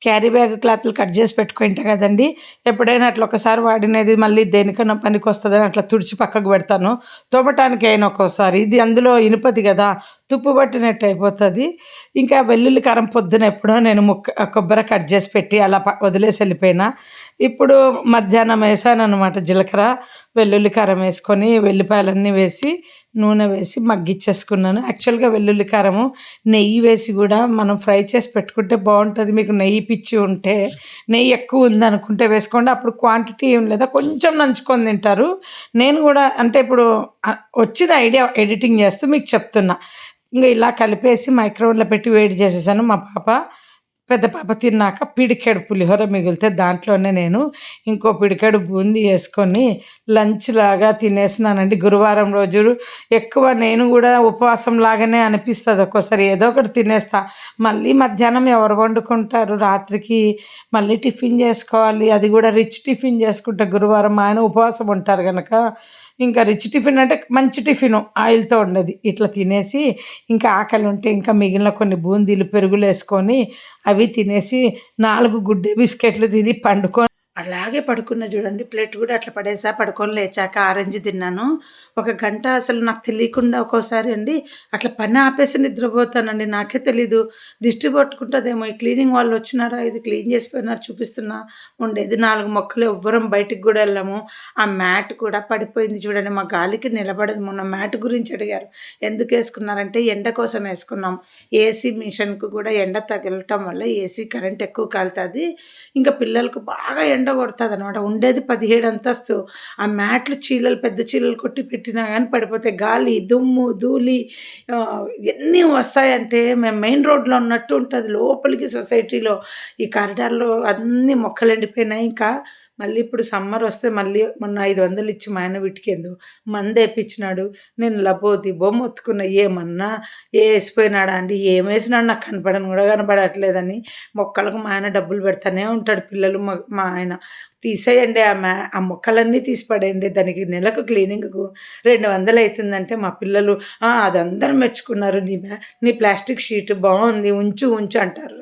Carry bag క్లాత్‌లు cut జేసి పెట్టుకుంటా గదండీ! ఎప్పుడైనా అట్లా ఒకసారి వాడినది మళ్ళీ దేనికన్నా పనికొస్తదని అట్లా తుడిచి పక్కకు పెడతాను. తోమటానికైనా ఒక్కోసారి. ఇది అందులో ఇనుపది గదా! తుప్పు పట్టినట్టు అయిపోతది. ఇంకా వెల్లుల్లి కారం పొద్దున ఎప్పుడో నేను కొబ్బరి కట్ జేసి పెట్టి అలా వదిలేసి ఎళ్ళిపోయినా. ఇప్పుడు మధ్యాహ్నం ఏసాననమాట జీలకర్ర, వెల్లుల్లి కారం ఏసుకొని, వెల్లిపాయలన్నీ వేసి, నూనె వేసి మగ్గిచ్చేసుకున్నాను. యాక్చువల్‌గా వెల్లుల్లి కారము, నెయ్యి వేసి గూడా మనం ఫ్రై చేసి పెట్టుకుంటే బావుంటది. మీకు నెయ్యి పిచ్చి ఉంటే, నెయ్యి ఎక్కువ ఉందనుకుంటే వేసుకోండి. అప్పుడు క్వాంటిటీ ఏం లేదా కొంచెం నంచుకొని తింటారు. నేను గూడా అంటే ఇప్పుడు వచ్చింది ఐడియా ఎడిటింగ్ చేస్తూ మీకు చెప్తున్నా. ఇంగ ఇలా కలిపేసి మైక్రోవేవ్‌లో పెట్టి వేడి చేసేసాను. మా పాప, పెద్ద పాప తిన్నాక పిడికెడు పులిహోర మిగిలితే దాంట్లోనే నేను ఇంకో పిడికెడు బూందీ యేసుకొని లంచ్‌లాగా తినేసినానండి. గురువారం రోజు ఎక్కువ నేను గూడా ఉపవాసం లాగానే అనిపిస్తది ఒక్కోసారి. ఏదో ఒకటి తినేస్తా. మళ్ళీ మధ్యాహ్నం ఎవరు వండుకుంటారు రాత్రికి? మళ్ళీ టిఫిన్ జేసుకోవాలి. అది గూడా రిచ్ టిఫిన్ జేసుకుంటా గురువారం. మా ఆయన ఉపవాసం ఉంటారు గనక, ఇంకా రిచ్ టిఫిన్ అంటే మంచి టిఫిను ఆయిల్‌తో ఉండేది. ఇట్లా తినేసి ఇంకా ఆకలుంటే ఇంకా మిగిలిన కొన్ని బూందీలు పెరుగులో యేసుకొని అవి తినేసి 4 గుడ్డే బిస్కెట్లు తిని అలాగే పడుకున్నా చూడండి. ప్లేట్ గూడా అట్లా పడేసా. పడుకొని లేచాక ఆరెంజ్ తిన్నాను. ఒక గంట అసలు నాకు తెలియకుండా ఒక్కోసారి అండి అట్లా పని ఆపేసి నిద్రపోతానండి. నాకే తెలీదు. దిష్టి పట్టుకుంటదేమో, ఈ క్లీనింగ్ వాళ్ళు వచ్చినారా, ఇది క్లీన్ చేసిపోయినారు చూపిస్తున్నా. ఉండేది 4 మొక్కలు, ఎవ్వరం బయటికి గూడా వెళ్ళము. ఆ మ్యాట్ కూడా పడిపోయింది చూడండి. మా గాలికి నిలబడదు. మొన్న మ్యాట్ గురించి అడిగారు. ఎందుకేసుకున్నారంటే ఎండ కోసం ఏసుకున్నాం. ఏసీ మిషన్‌కు కూడా ఎండ తగలటం వల్ల ఏసీ కరెంట్ ఎక్కువ కాలుతది. ఇంకా పిల్లలకు బాగా ఎండ కొడతదనమాట. ఉండేది 17 అంతస్తు. ఆ మ్యాట్లు చీలలు పెద్ద చీలలు కొట్టి పెట్టినా గానీ పడిపోతాయి. గాలి, దుమ్ము, ధూళి ఎన్ని వస్తాయంటే మేము మెయిన్ రోడ్‌లో ఉన్నట్టు ఉంటది. లోపలికి సొసైటీలో ఈ కారిడార్‌లో అన్నీ మొక్కలు ఎండిపోయినాయి. ఇంకా మళ్ళీ ఇప్పుడు సమ్మరొస్తే మళ్ళీ మొన్న 500 ఇచ్చి మా ఆయన వీటికేందో మందేపిచ్చినాడు. నేను లబోదిబో మొత్తుకున్నా. ఏమన్నా ఏసిపోయినాడా అండి? ఏమేసినాడు నాకు కనపడను గూడా కనపడట్లేదని. మొక్కలకు మా ఆయన డబ్బులు పెడతానే ఉంటాడు. పిల్లలు మా ఆయన తీసేయండి ఆ మొక్కలన్నీ తీసి పడేయండి. దానికి నెలకు క్లీనింగ్‌కు 200 అయితుందంటే మా పిల్లలు అది అందరూ మెచ్చుకున్నారు. నీ ప్లాస్టిక్ షీట్ బావుంది. ఉంచు ఉంచు అంటారు.